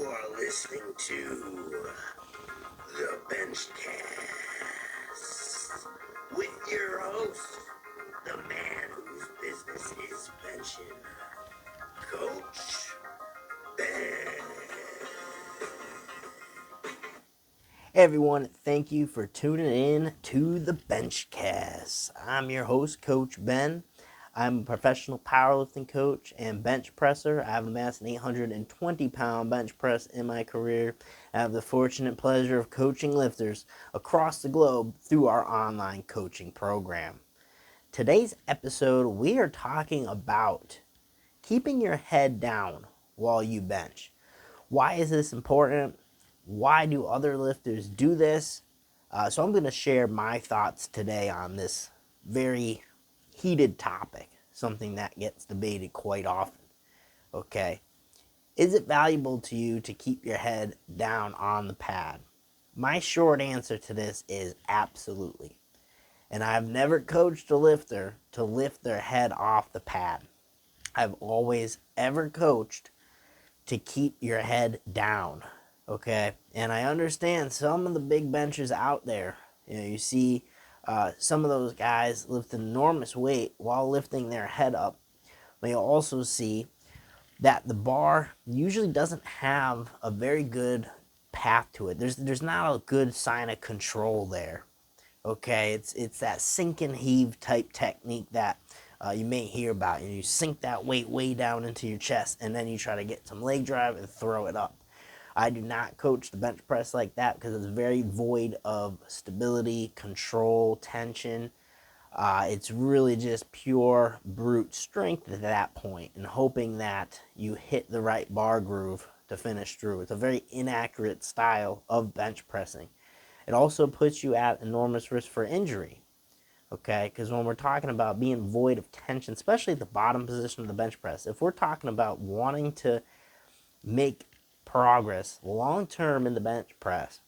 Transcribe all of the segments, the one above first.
are listening to the BenchCast with your host, the man whose business is benching, Coach Ben. Hey everyone, thank you for tuning in to the BenchCast. I'm your host, Coach Ben. I'm a professional powerlifting coach and bench presser. I've amassed an 820-pound bench press in my career. I have the fortunate pleasure of coaching lifters across the globe through our online coaching program. Today's episode, we are talking about keeping your head down while you bench. Why is this important? Why do other lifters do this? So I'm going to share my thoughts today on this very heated topic, something that gets debated quite often. Okay, is it valuable to you to keep your head down on the pad? My short answer to this is absolutely. And I've never coached a lifter to lift their head off the pad. I've always ever coached to keep your head down. Okay, and I understand some of the big benchers out there. You see some of those guys lift enormous weight while lifting their head up. But you also see that the bar usually doesn't have a very good path to it. There's not a good sign of control there. Okay, it's that sink and heave type technique that you may hear about. You sink that weight way down into your chest, and then you try to get some leg drive and throw it up. I do not coach the bench press like that because it's very void of stability, control, tension. It's really just pure brute strength at that point, and hoping that you hit the right bar groove to finish through. It's a very inaccurate style of bench pressing. It also puts you at enormous risk for injury. Okay, because when we're talking about being void of tension, especially at the bottom position of the bench press, if we're talking about wanting to make progress long term in the bench press,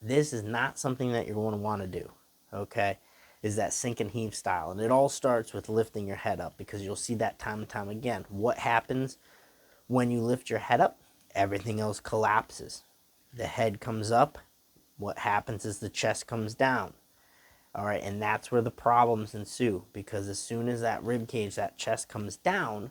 this is not something that you're going to want to do. Okay, is that sink and heave style, and it all starts with lifting your head up, because you'll see that time and time again. What happens when you lift your head up? Everything else collapses. The head comes up. What happens is the chest comes down. All right, and that's where the problems ensue, because as soon as that rib cage, that chest comes down,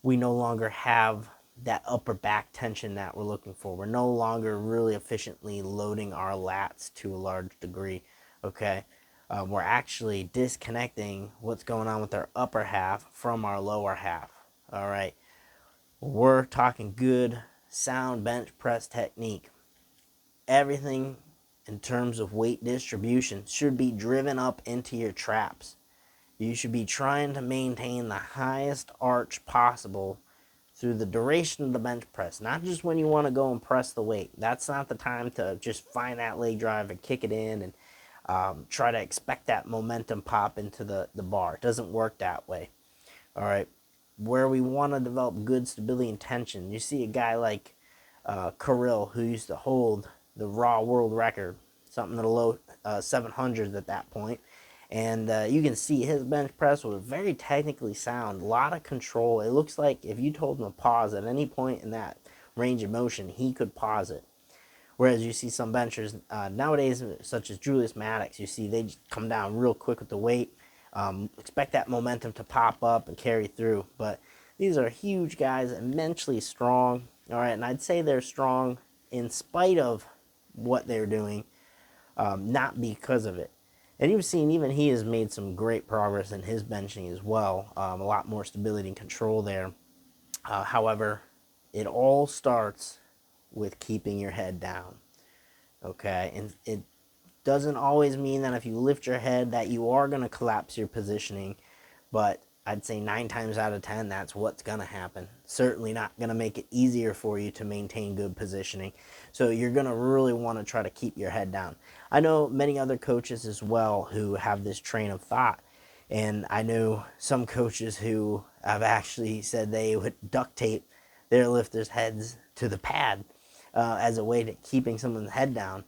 we no longer have that upper back tension that we're looking for. We're no longer really efficiently loading our lats to a large degree. Okay, we're actually disconnecting what's going on with our upper half from our lower half. All right, we're talking good, sound bench press technique. Everything in terms of weight distribution should be driven up into your traps. You should be trying to maintain the highest arch possible through the duration of the bench press, not just when you want to go and press the weight. That's not the time to just find that leg drive and kick it in and try to expect that momentum pop into the bar. It doesn't work that way. All right, where we want to develop good stability and tension, you see a guy like Kirill, who used to hold the raw world record, something in the low 700s at that point. And you can see his bench press was very technically sound, a lot of control. It looks like if you told him to pause at any point in that range of motion, he could pause it. Whereas you see some benchers nowadays, such as Julius Maddox, you see they just come down real quick with the weight, expect that momentum to pop up and carry through. But these are huge guys, immensely strong. All right, and I'd say they're strong in spite of what they're doing, not because of it. And you've seen even he has made some great progress in his benching as well. A lot more stability and control there. However, it all starts with keeping your head down. Okay, and it doesn't always mean that if you lift your head that you are going to collapse your positioning, but I'd say 9 times out of 10 that's what's going to happen. Certainly not going to make it easier for you to maintain good positioning. So you're going to really want to try to keep your head down. I know many other coaches as well who have this train of thought, and I know some coaches who have actually said they would duct tape their lifters' heads to the pad as a way to keeping someone's head down,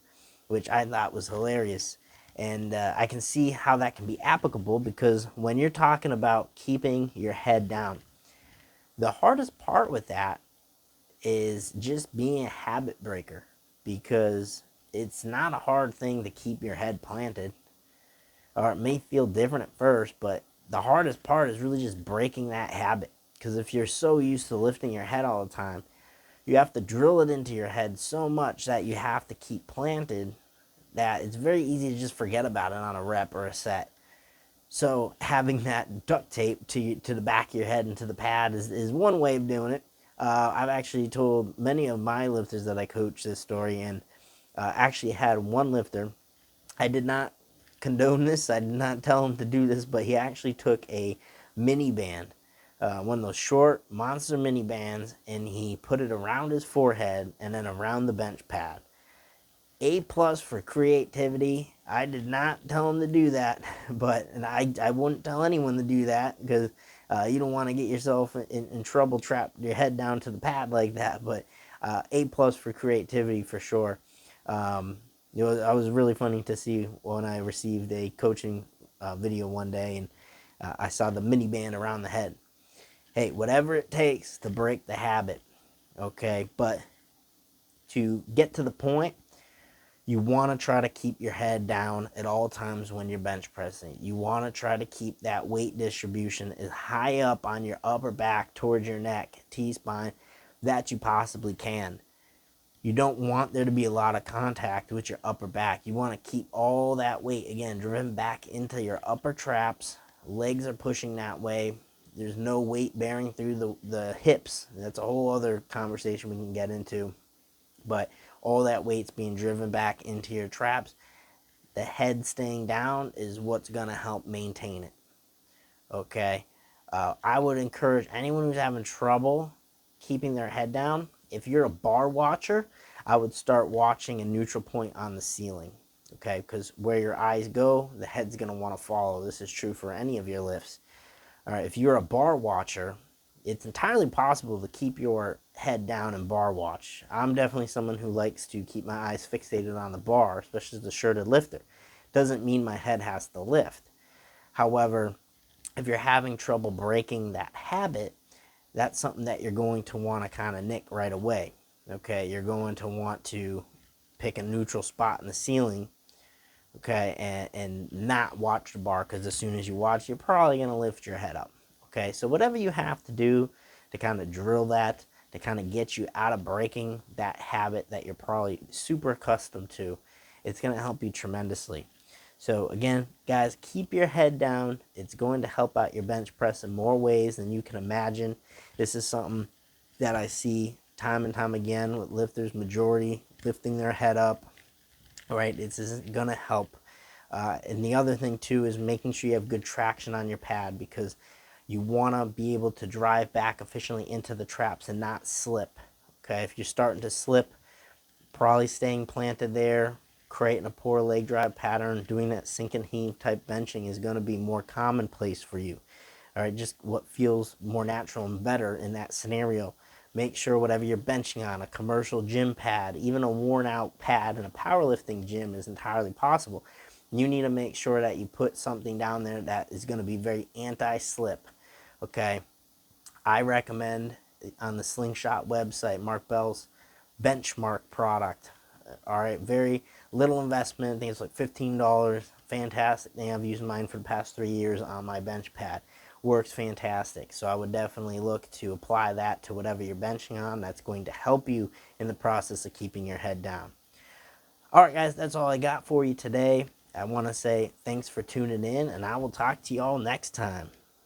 which I thought was hilarious. And I can see how that can be applicable, because when you're talking about keeping your head down, the hardest part with that is just being a habit breaker, because it's not a hard thing to keep your head planted, or it may feel different at first, but the hardest part is really just breaking that habit. Because if you're so used to lifting your head all the time, you have to drill it into your head so much that you have to keep planted, that it's very easy to just forget about it on a rep or a set. So having that duct tape to the back of your head and to the pad is one way of doing it. I've actually told many of my lifters that I coach this story, and actually had one lifter. I did not condone this. I did not tell him to do this, but he actually took a mini band, one of those short monster mini bands, and he put it around his forehead and then around the bench pad. A plus for creativity. I did not tell him to do that, but and I wouldn't tell anyone to do that, because you don't want to get yourself in trouble, trap your head down to the pad like that. But A plus for creativity for sure. I was really funny to see when I received a coaching video one day, and I saw the mini band around the head. Hey, whatever it takes to break the habit, okay? But to get to the point, you want to try to keep your head down at all times when you're bench pressing. You want to try to keep that weight distribution as high up on your upper back towards your neck, T-spine, that you possibly can. You don't want there to be a lot of contact with your upper back. You want to keep all that weight, again, driven back into your upper traps. Legs are pushing that way. There's no weight bearing through the hips. That's a whole other conversation we can get into. But all that weight's being driven back into your traps. The head staying down is what's going to help maintain it. Okay? I would encourage anyone who's having trouble keeping their head down, if you're a bar watcher, I would start watching a neutral point on the ceiling. Okay? Because where your eyes go, the head's going to want to follow. This is true for any of your lifts. All right, if you're a bar watcher, it's entirely possible to keep your head down and bar watch. I'm definitely someone who likes to keep my eyes fixated on the bar, especially as a shirted lifter. Doesn't mean my head has to lift. However, if you're having trouble breaking that habit, that's something that you're going to want to kind of nick right away. Okay, you're going to want to pick a neutral spot in the ceiling, okay, and not watch the bar, because as soon as you watch, you're probably going to lift your head up. Okay, so whatever you have to do to kind of drill that, to kind of get you out of breaking that habit that you're probably super accustomed to, it's going to help you tremendously. So again, guys, keep your head down. It's going to help out your bench press in more ways than you can imagine. This is something that I see time and time again with lifters, majority lifting their head up. All right, this isn't going to help. And the other thing too is making sure you have good traction on your pad, because you want to be able to drive back efficiently into the traps and not slip. Okay, if you're starting to slip, probably staying planted there, creating a poor leg drive pattern, doing that sink and heave type benching is going to be more commonplace for you. All right, just what feels more natural and better in that scenario. Make sure whatever you're benching on, a commercial gym pad, even a worn out pad in a powerlifting gym is entirely possible. You need to make sure that you put something down there that is going to be very anti-slip. Okay, I recommend on the Slingshot website, Mark Bell's Benchmark product. All right, very little investment. I think it's like $15. Fantastic thing. I've used mine for the past 3 years on my bench pad. Works fantastic. So I would definitely look to apply that to whatever you're benching on. That's going to help you in the process of keeping your head down. All right, guys, that's all I got for you today. I want to say thanks for tuning in, and I will talk to you all next time.